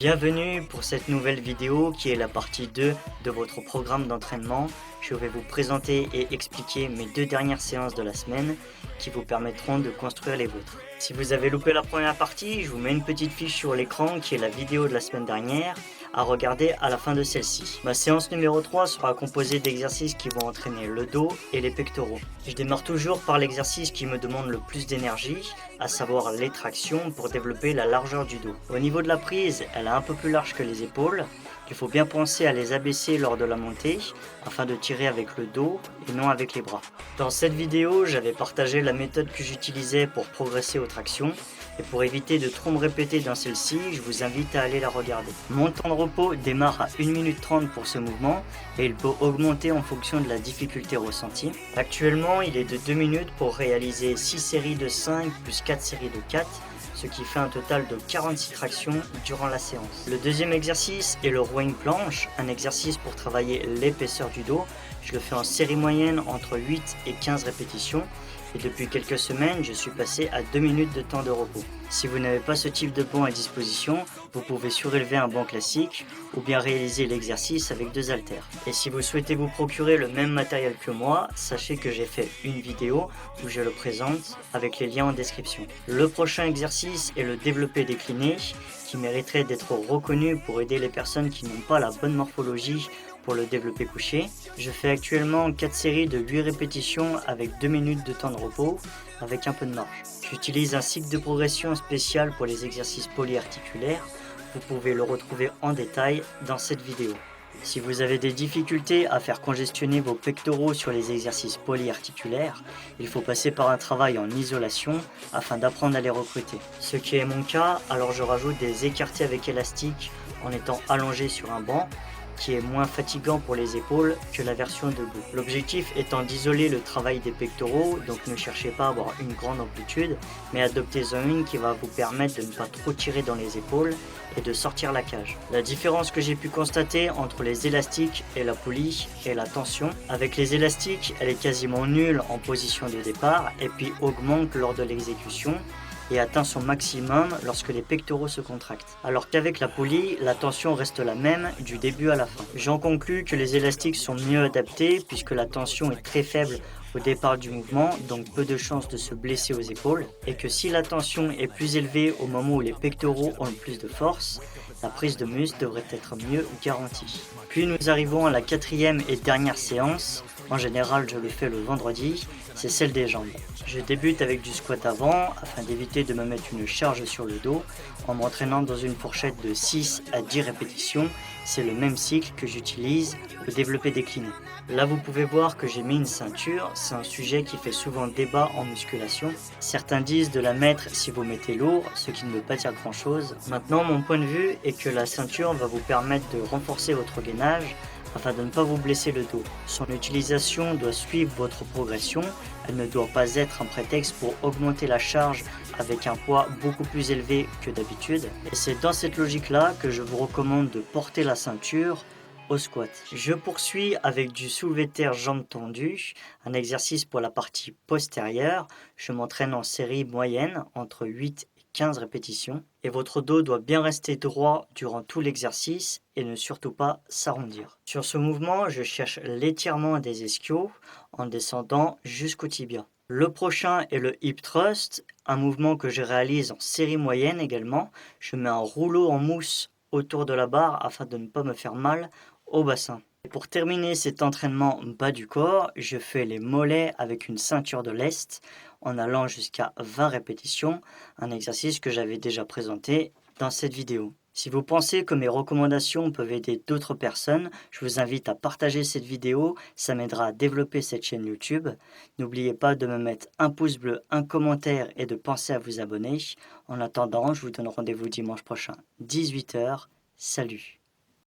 Bienvenue pour cette nouvelle vidéo qui est la partie 2 de votre programme d'entraînement. Je vais vous présenter et expliquer mes 2 dernières séances de la semaine qui vous permettront de construire les vôtres. Si vous avez loupé la première partie, je vous mets une petite fiche sur l'écran qui est la vidéo de la semaine dernière à regarder à la fin de celle-ci. Ma séance numéro 3 sera composée d'exercices qui vont entraîner le dos et les pectoraux. Je démarre toujours par l'exercice qui me demande le plus d'énergie, à savoir les tractions pour développer la largeur du dos. Au niveau de la prise, elle est un peu plus large que les épaules. Il faut bien penser à les abaisser lors de la montée afin de tirer avec le dos et non avec les bras. Dans cette vidéo, j'avais partagé la méthode que j'utilisais pour progresser aux tractions et pour éviter de trop me répéter dans celle-ci, je vous invite à aller la regarder. Mon temps de repos démarre à 1 minute 30 pour ce mouvement et il peut augmenter en fonction de la difficulté ressentie. Actuellement, il est de 2 minutes pour réaliser 6 séries de 5 plus 4 séries de 4, ce qui fait un total de 46 tractions durant la séance. Le deuxième exercice est le rowing planche, un exercice pour travailler l'épaisseur du dos. Je le fais en série moyenne entre 8 et 15 répétitions. Et depuis quelques semaines, je suis passé à 2 minutes de temps de repos. Si vous n'avez pas ce type de banc à disposition, vous pouvez surélever un banc classique ou bien réaliser l'exercice avec 2 haltères. Et si vous souhaitez vous procurer le même matériel que moi, sachez que j'ai fait une vidéo où je le présente avec les liens en description. Le prochain exercice est le développé décliné qui mériterait d'être reconnu pour aider les personnes qui n'ont pas la bonne morphologie pour le développé couché. Je fais actuellement 4 séries de 8 répétitions avec 2 minutes de temps de repos avec un peu de marge. J'utilise un cycle de progression spécial pour les exercices polyarticulaires. Vous pouvez le retrouver en détail dans cette vidéo. Si vous avez des difficultés à faire congestionner vos pectoraux sur les exercices polyarticulaires, il faut passer par un travail en isolation afin d'apprendre à les recruter. Ce qui est mon cas, alors je rajoute des écartés avec élastique en étant allongé sur un banc, qui est moins fatigant pour les épaules que la version debout. L'objectif étant d'isoler le travail des pectoraux, donc ne cherchez pas à avoir une grande amplitude, mais adoptez-en une qui va vous permettre de ne pas trop tirer dans les épaules et de sortir la cage. La différence que j'ai pu constater entre les élastiques et la poulie est la tension. Avec les élastiques, elle est quasiment nulle en position de départ et puis augmente lors de l'exécution et atteint son maximum lorsque les pectoraux se contractent. Alors qu'avec la poulie, la tension reste la même du début à la fin. J'en conclus que les élastiques sont mieux adaptés puisque la tension est très faible au départ du mouvement, donc peu de chances de se blesser aux épaules, et que si la tension est plus élevée au moment où les pectoraux ont le plus de force, la prise de muscle devrait être mieux garantie. Puis nous arrivons à la 4e et dernière séance. En général, je le fais le vendredi, c'est celle des jambes. Je débute avec du squat avant afin d'éviter de me mettre une charge sur le dos en m'entraînant dans une fourchette de 6 à 10 répétitions. C'est le même cycle que j'utilise au développé décliné. Là, vous pouvez voir que j'ai mis une ceinture. C'est un sujet qui fait souvent débat en musculation. Certains disent de la mettre si vous mettez lourd, ce qui ne veut pas dire grand-chose. Maintenant, mon point de vue est que la ceinture va vous permettre de renforcer votre gainage afin de ne pas vous blesser le dos. Son utilisation doit suivre votre progression, elle ne doit pas être un prétexte pour augmenter la charge avec un poids beaucoup plus élevé que d'habitude. Et c'est dans cette logique-là que je vous recommande de porter la ceinture au squat. Je poursuis avec du soulevé de terre jambes tendues, un exercice pour la partie postérieure. Je m'entraîne en série moyenne entre 8 et 15 répétitions. Et votre dos doit bien rester droit durant tout l'exercice et ne surtout pas s'arrondir. Sur ce mouvement, je cherche l'étirement des ischios en descendant jusqu'au tibia. Le prochain est le hip thrust, un mouvement que je réalise en série moyenne également. Je mets un rouleau en mousse autour de la barre afin de ne pas me faire mal au bassin. Et pour terminer cet entraînement bas du corps, je fais les mollets avec une ceinture de lest en allant jusqu'à 20 répétitions, un exercice que j'avais déjà présenté dans cette vidéo. Si vous pensez que mes recommandations peuvent aider d'autres personnes, je vous invite à partager cette vidéo, ça m'aidera à développer cette chaîne YouTube. N'oubliez pas de me mettre un pouce bleu, un commentaire et de penser à vous abonner. En attendant, je vous donne rendez-vous dimanche prochain, 18 h. Salut!